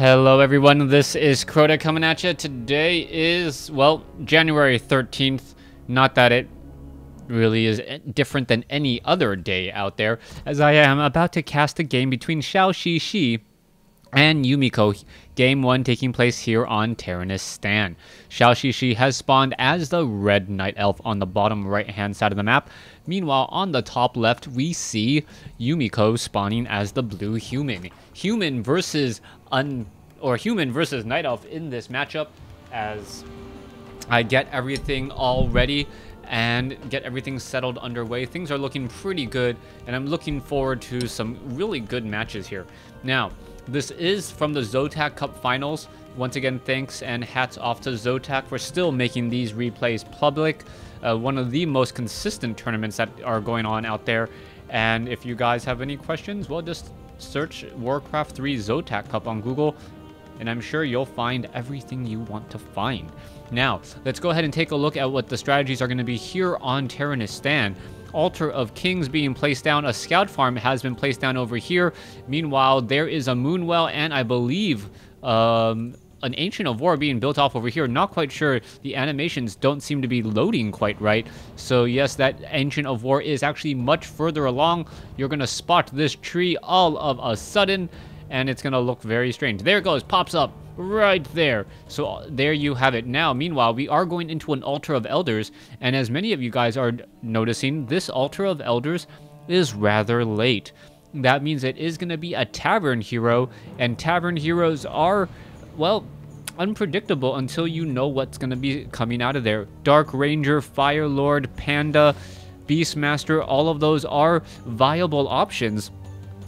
Hello everyone, this is Crota coming at you. Today is, well, January 13th. Not that it really is different than any other day out there, as I am about to cast a game between ZhouXiXi and Yumiko, Game 1 taking place here on Terranistan. ZhouXiXi has spawned as the red night elf on the bottom right hand side of the map. Meanwhile, on the top left, we see Yumiko spawning as the blue human. Human versus night elf in this matchup, as I get everything all ready and get everything settled underway. Things are looking pretty good, and I'm looking forward to some really good matches here. Now, this is from the Zotac Cup Finals. Once again, thanks and hats off to Zotac for still making these replays public. One of the most consistent tournaments that are going on out there. And if you guys have any questions, well, just search WarCraft 3 Zotac Cup on Google, and I'm sure you'll find everything you want to find. Now, let's go ahead and take a look at what the strategies are going to be here on Terranistan. Altar of Kings being placed down. A scout farm has been placed down over here. Meanwhile, there is a moonwell and I believe an Ancient of War being built off over here. Not quite sure. The animations don't seem to be loading quite right. So yes, that Ancient of War is actually much further along. You're going to spot this tree all of a sudden, and it's going to look very strange. There it goes. Pops up right there. So there you have it. Now, meanwhile, we are going into an Altar of Elders, and as many of you guys are noticing, this Altar of Elders is rather late. That means it is going to be a tavern hero, and tavern heroes are, well, unpredictable until you know what's going to be coming out of there. Dark Ranger, Fire Lord, Panda, Beastmaster, all of those are viable options,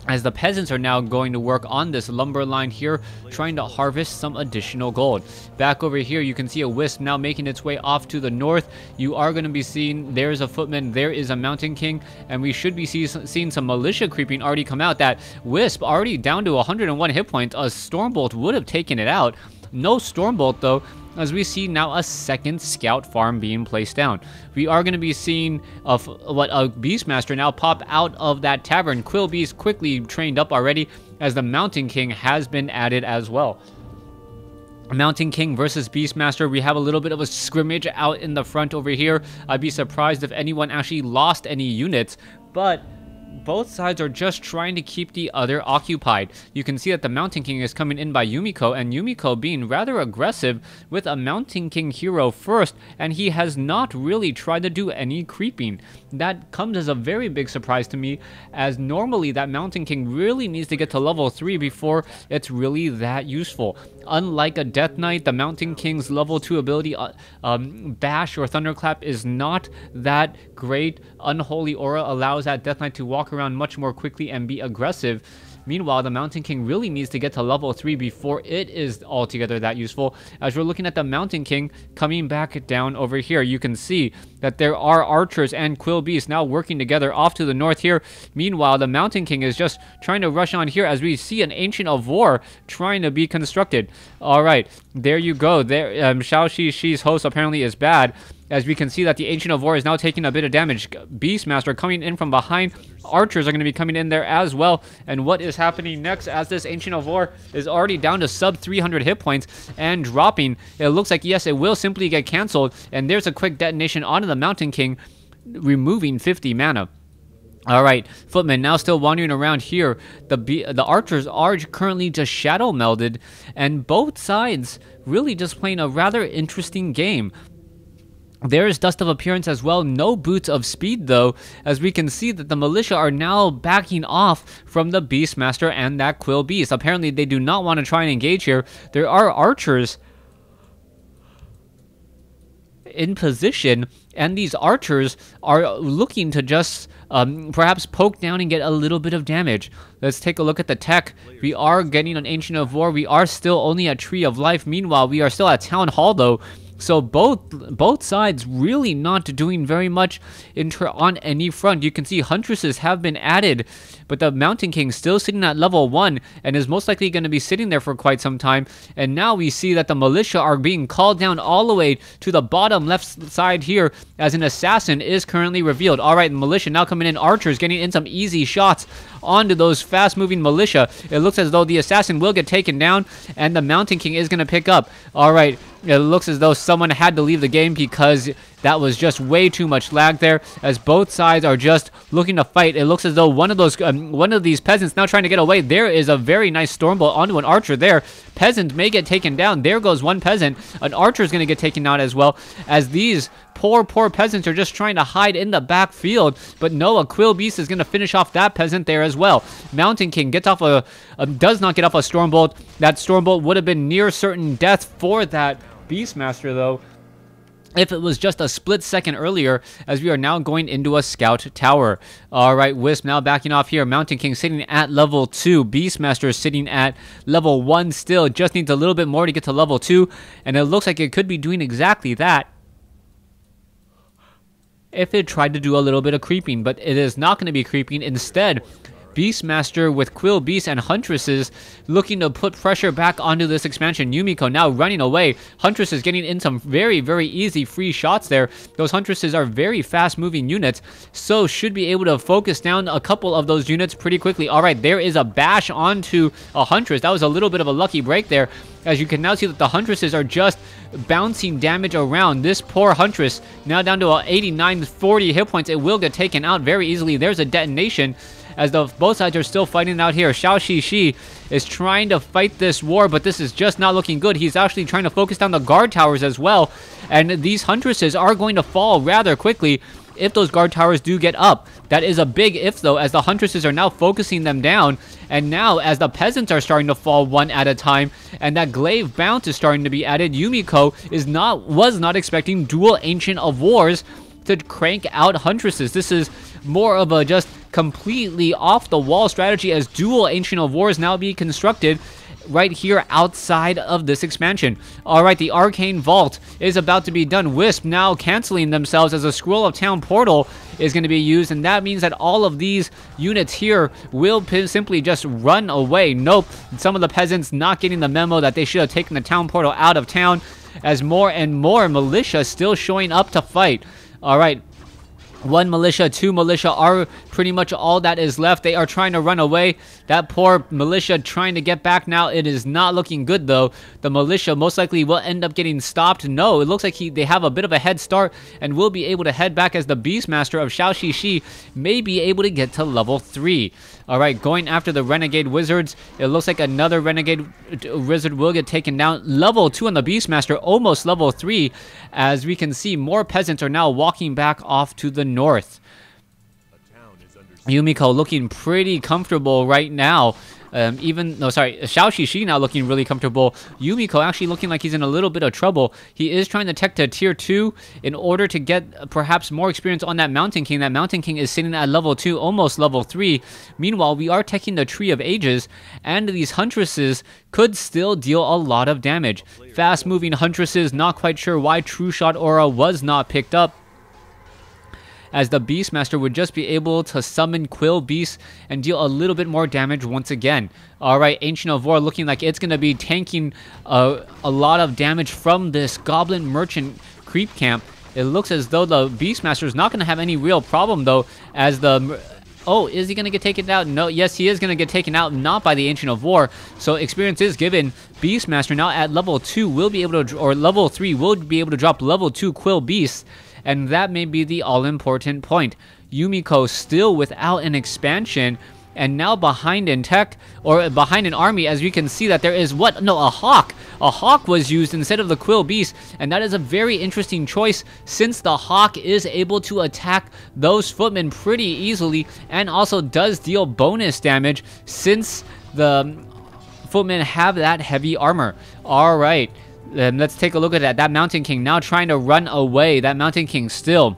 as the peasants are now going to work on this lumber line here, trying to harvest some additional gold. Back over here, you can see a wisp now making its way off to the north. You are going to be seeing, there's a footman, there is a mountain king, and we should be seeing some militia creeping already come out. That wisp already down to 101 hit points. A stormbolt would have taken it out. No stormbolt though, as we see now a second scout farm being placed down. We are going to be seeing a Beastmaster now pop out of that tavern. Quill Beast quickly trained up already, as the Mountain King has been added as well. Mountain King versus Beastmaster. We have a little bit of a scrimmage out in the front over here. I'd be surprised if anyone actually lost any units, but both sides are just trying to keep the other occupied. You can see that the Mountain King is coming in by Yumiko, and Yumiko being rather aggressive with a Mountain King hero first, and he has not really tried to do any creeping. That comes as a very big surprise to me, as normally that Mountain King really needs to get to level 3 before it's really that useful. Unlike a Death Knight, the Mountain King's level 2 ability, Bash or Thunderclap, is not that great. Unholy Aura allows that Death Knight to walk around much more quickly and be aggressive. Meanwhile, the Mountain King really needs to get to level 3 before it is altogether that useful. As we're looking at the Mountain King coming back down over here, you can see that there are archers and Quill Beasts now working together off to the north here. Meanwhile, the Mountain King is just trying to rush on here, as we see an Ancient of War trying to be constructed. Alright, there you go. There, ZhouXiXi's host apparently is bad, as we can see that the Ancient of War is now taking a bit of damage. Beastmaster coming in from behind. Archers are going to be coming in there as well. And what is happening next, as this Ancient of War is already down to sub 300 hit points and dropping? It looks like, yes, it will simply get cancelled. And there's a quick detonation onto the Mountain King, removing 50 mana. Alright, Footman now still wandering around here. The archers are currently just shadow melded, and both sides really just playing a rather interesting game. There is Dust of Appearance as well. No Boots of Speed though, as we can see that the militia are now backing off from the Beastmaster and that Quill Beast. Apparently they do not want to try and engage here. There are archers in position, and these archers are looking to just perhaps poke down and get a little bit of damage. Let's take a look at the tech. We are getting an Ancient of War. We are still only at Tree of Life. Meanwhile, we are still at Town Hall though. So both sides really not doing very much on any front. You can see Huntresses have been added, but the Mountain King still sitting at level 1 and is most likely going to be sitting there for quite some time. And now we see that the militia are being called down all the way to the bottom left side here as an assassin is currently revealed. Alright, the militia now coming in. Archers getting in some easy shots onto those fast-moving militia. It looks as though the assassin will get taken down and the Mountain King is going to pick up. Alright, it looks as though someone had to leave the game because that was just way too much lag there, as both sides are just looking to fight. It looks as though one of these peasants now trying to get away. There is a very nice stormbolt onto an archer there. Peasant may get taken down. There goes one peasant. An archer is going to get taken out as well, as these poor peasants are just trying to hide in the backfield. But no, a Quill Beast is going to finish off that peasant there as well. Mountain King gets off does not get off a Stormbolt. That Stormbolt would have been near certain death for that Beastmaster, though, if it was just a split second earlier, as we are now going into a scout tower. Alright, Wisp now backing off here. Mountain King sitting at level 2. Beastmaster sitting at level 1 still. Just needs a little bit more to get to level 2. And it looks like it could be doing exactly that if it tried to do a little bit of creeping. But it is not going to be creeping. Instead, Beastmaster with Quill Beast and Huntresses looking to put pressure back onto this expansion. Yumiko now running away. Huntress is getting in some very, very easy free shots there. Those Huntresses are very fast-moving units, so should be able to focus down a couple of those units pretty quickly. Alright, there is a bash onto a Huntress. That was a little bit of a lucky break there, as you can now see that the Huntresses are just bouncing damage around. This poor Huntress now down to 89-40 hit points. It will get taken out very easily. There's a detonation, as both sides are still fighting out here. ZhouXiXi is trying to fight this war, but this is just not looking good. He's actually trying to focus down the guard towers as well, and these Huntresses are going to fall rather quickly if those guard towers do get up. That is a big if, though, as the Huntresses are now focusing them down, and now as the peasants are starting to fall one at a time, and that glaive bounce is starting to be added, Yumiko was not expecting dual Ancient of Wars to crank out Huntresses. This is more of a just completely off-the-wall strategy, as dual Ancient of Wars now be constructed right here outside of this expansion. Alright, the Arcane Vault is about to be done. Wisp now canceling themselves, as a Scroll of Town portal is going to be used, and that means that all of these units here will simply just run away. Nope, some of the peasants not getting the memo that they should have taken the town portal out of town, as more and more militia still showing up to fight. Alright, 1 militia, 2 militia are pretty much all that is left. They are trying to run away. That poor militia trying to get back now. It is not looking good, though. The militia most likely will end up getting stopped. No, it looks like they have a bit of a head start and will be able to head back, as the Beastmaster of ZhouXiXi may be able to get to level 3. Alright, going after the Renegade Wizards. It looks like another Renegade Wizard will get taken down. Level 2 on the Beastmaster, almost level 3. As we can see, more peasants are now walking back off to the north. Yumiko looking pretty comfortable right now. ZhouXiXi now looking really comfortable. Yumiko actually looking like he's in a little bit of trouble. He is trying to tech to tier 2 in order to get perhaps more experience on that Mountain King. That Mountain King is sitting at level 2, almost level 3. Meanwhile, we are teching the Tree of Ages, and these Huntresses could still deal a lot of damage. Fast-moving Huntresses, not quite sure why True Shot Aura was not picked up, as the Beastmaster would just be able to summon Quill Beasts and deal a little bit more damage once again. Alright, Ancient of War looking like it's going to be tanking a lot of damage from this Goblin Merchant creep camp. It looks as though the Beastmaster is not going to have any real problem, though, as the... Oh, is he going to get taken out? No, yes, he is going to get taken out, not by the Ancient of War. So experience is given. Beastmaster now at level 2 will be able to, or level 3 will be able to drop level 2 Quill Beasts. And that may be the all-important point. Yumiko still without an expansion, and now behind in tech, or behind an army, as we can see that there is a hawk. A hawk was used instead of the Quill Beast, and that is a very interesting choice, since the hawk is able to attack those footmen pretty easily, and also does deal bonus damage, since the footmen have that heavy armor. Alright. Let's take a look at that. That Mountain King now trying to run away. That Mountain King still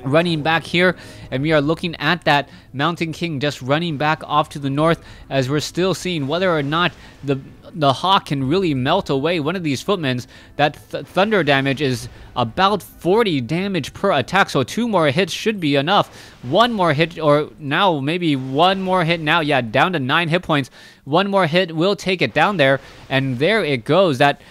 running back here, and we are looking at that Mountain King just running back off to the north, as we're still seeing whether or not the Hawk can really melt away one of these footmen. That thunder damage is about 40 damage per attack, so 2 more hits should be enough. 1 more hit, or now maybe 1 more hit now, yeah, down to 9 hit points. 1 more hit will take it down there, and there it goes. That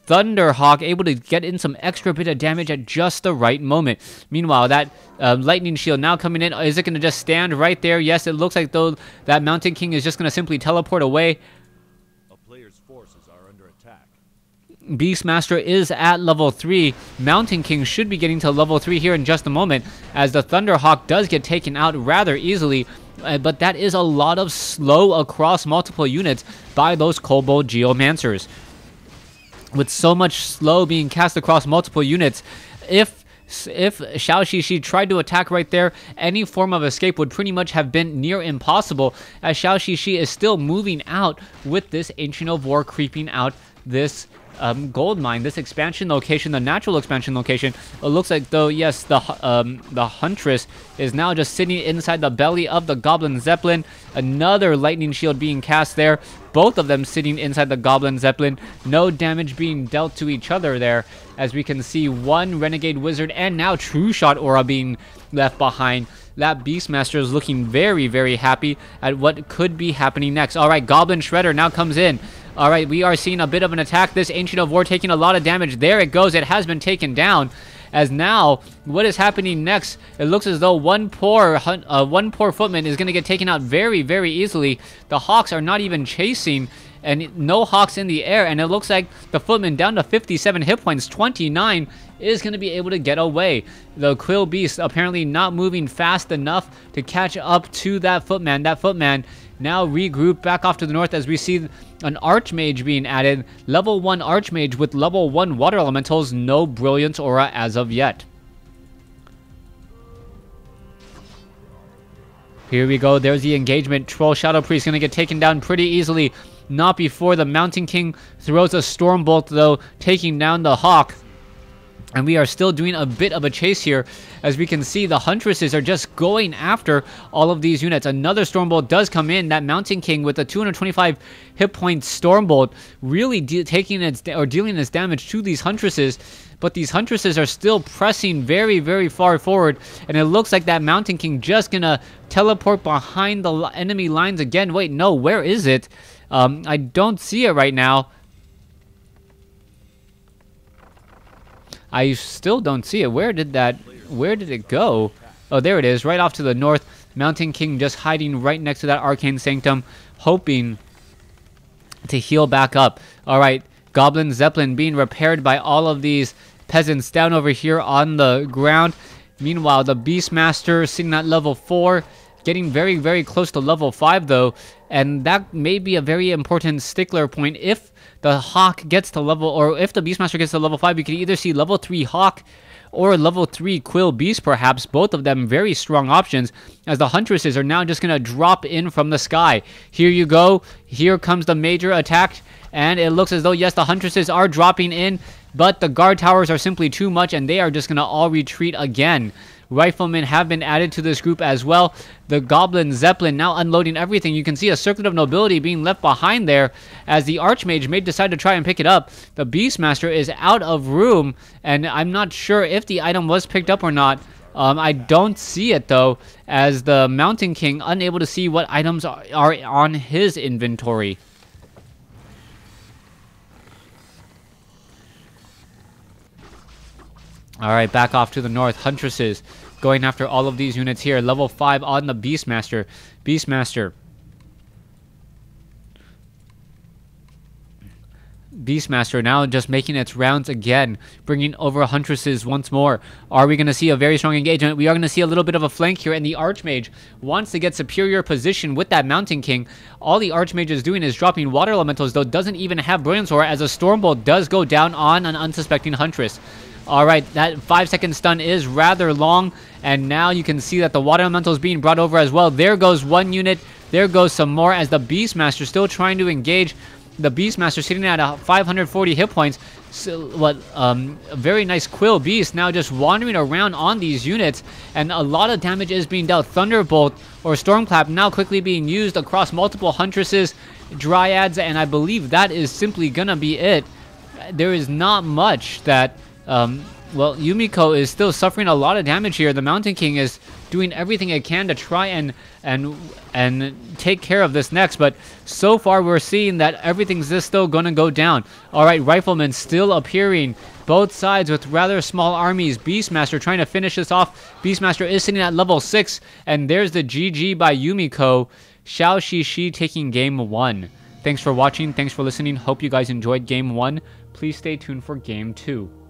Thunderhawk able to get in some extra bit of damage at just the right moment. Meanwhile, that lightning shield now coming in. Is it going to just stand right there? Yes, it looks like though that Mountain King is just going to simply teleport away. A player's forces are under attack. Beastmaster is at level 3. Mountain King should be getting to level 3 here in just a moment, as the Thunderhawk does get taken out rather easily. But that is a lot of slow across multiple units by those Kobold Geomancers. With so much slow being cast across multiple units, if ZhouXiXi tried to attack right there, any form of escape would pretty much have been near impossible, as ZhouXiXi is still moving out with this Ancient of War creeping out this gold mine, this expansion location, the natural expansion location. It looks like though, yes, the Huntress is now just sitting inside the belly of the Goblin Zeppelin. Another lightning shield being cast there. Both of them sitting inside the Goblin Zeppelin. No damage being dealt to each other there, as we can see 1 Renegade Wizard and now True Shot Aura being left behind. That Beastmaster is looking very, very happy at what could be happening next. All right, Goblin Shredder now comes in. All right, we are seeing a bit of an attack. This Ancient of War taking a lot of damage. There it goes. It has been taken down. As now, what is happening next? It looks as though one poor footman is going to get taken out very, very easily. The Hawks are not even chasing, and no Hawks in the air. And it looks like the footman down to 57 hit points, 29, is going to be able to get away. The Quill Beast apparently not moving fast enough to catch up to that footman. That footman now regroup back off to the north, as we see an Archmage being added. Level 1 Archmage with level 1 Water Elementals. No Brilliance Aura as of yet. Here we go. There's the engagement. Troll Shadow Priest going to get taken down pretty easily. Not before the Mountain King throws a Stormbolt, though, taking down the Hawk. And we are still doing a bit of a chase here. As we can see, the Huntresses are just going after all of these units. Another Stormbolt does come in. That Mountain King with a 225 hit point Stormbolt really dealing its damage to these Huntresses. But these Huntresses are still pressing very, very far forward. And it looks like that Mountain King just gonna teleport behind the enemy lines again. Wait, no, where is it? I don't see it right now. I still don't see it. Where did it go? Oh, there it is, right off to the north. Mountain King just hiding right next to that Arcane Sanctum, hoping to heal back up. All right, Goblin Zeppelin being repaired by all of these peasants down over here on the ground. Meanwhile, the Beastmaster sitting at level 4, getting very, very close to level 5 though. And that may be a very important stickler point. If the Hawk gets to level, or if the Beastmaster gets to level 5, you can either see level 3 Hawk or level 3 Quill Beast, perhaps. Both of them very strong options, as the Huntresses are now just going to drop in from the sky. Here you go. Here comes the major attack, and it looks as though, yes, the Huntresses are dropping in, but the guard towers are simply too much, and they are just going to all retreat again. Riflemen have been added to this group as well. The Goblin Zeppelin now unloading everything. You can see a Circlet of Nobility being left behind there, as the Archmage may decide to try and pick it up. The Beastmaster is out of room, and I'm not sure if the item was picked up or not. I don't see it though, as the Mountain King unable to see what items are on his inventory. Alright, back off to the north. Huntresses going after all of these units here. Level 5 on the Beastmaster. Beastmaster now just making its rounds again, bringing over Huntresses once more. Are we going to see a very strong engagement? We are going to see a little bit of a flank here, and the Archmage wants to get superior position with that Mountain King. All the Archmage is doing is dropping Water Elementals, though doesn't even have Brilliance Aura, as a Stormbolt does go down on an unsuspecting Huntress. Alright, that 5-second stun is rather long, and now you can see that the Water Elemental is being brought over as well. There goes one unit, there goes some more, as the Beastmaster still trying to engage The Beastmaster sitting at 540 hit points. So, a very nice Quill Beast now just wandering around on these units, and a lot of damage is being dealt. Thunderbolt or Stormclap now quickly being used across multiple Huntresses, Dryads, and I believe that is simply gonna be it. There is not much that, well, Yumiko is still suffering a lot of damage here. The Mountain King is doing everything it can to try and take care of this next, but so far we're seeing that everything's just still gonna go down. All right, Rifleman still appearing, both sides with rather small armies. Beastmaster trying to finish this off. Beastmaster is sitting at level 6, and there's the GG by Yumiko. ZhouXiXi taking game 1. Thanks for watching, thanks for listening. Hope you guys enjoyed game 1. Please stay tuned for game 2.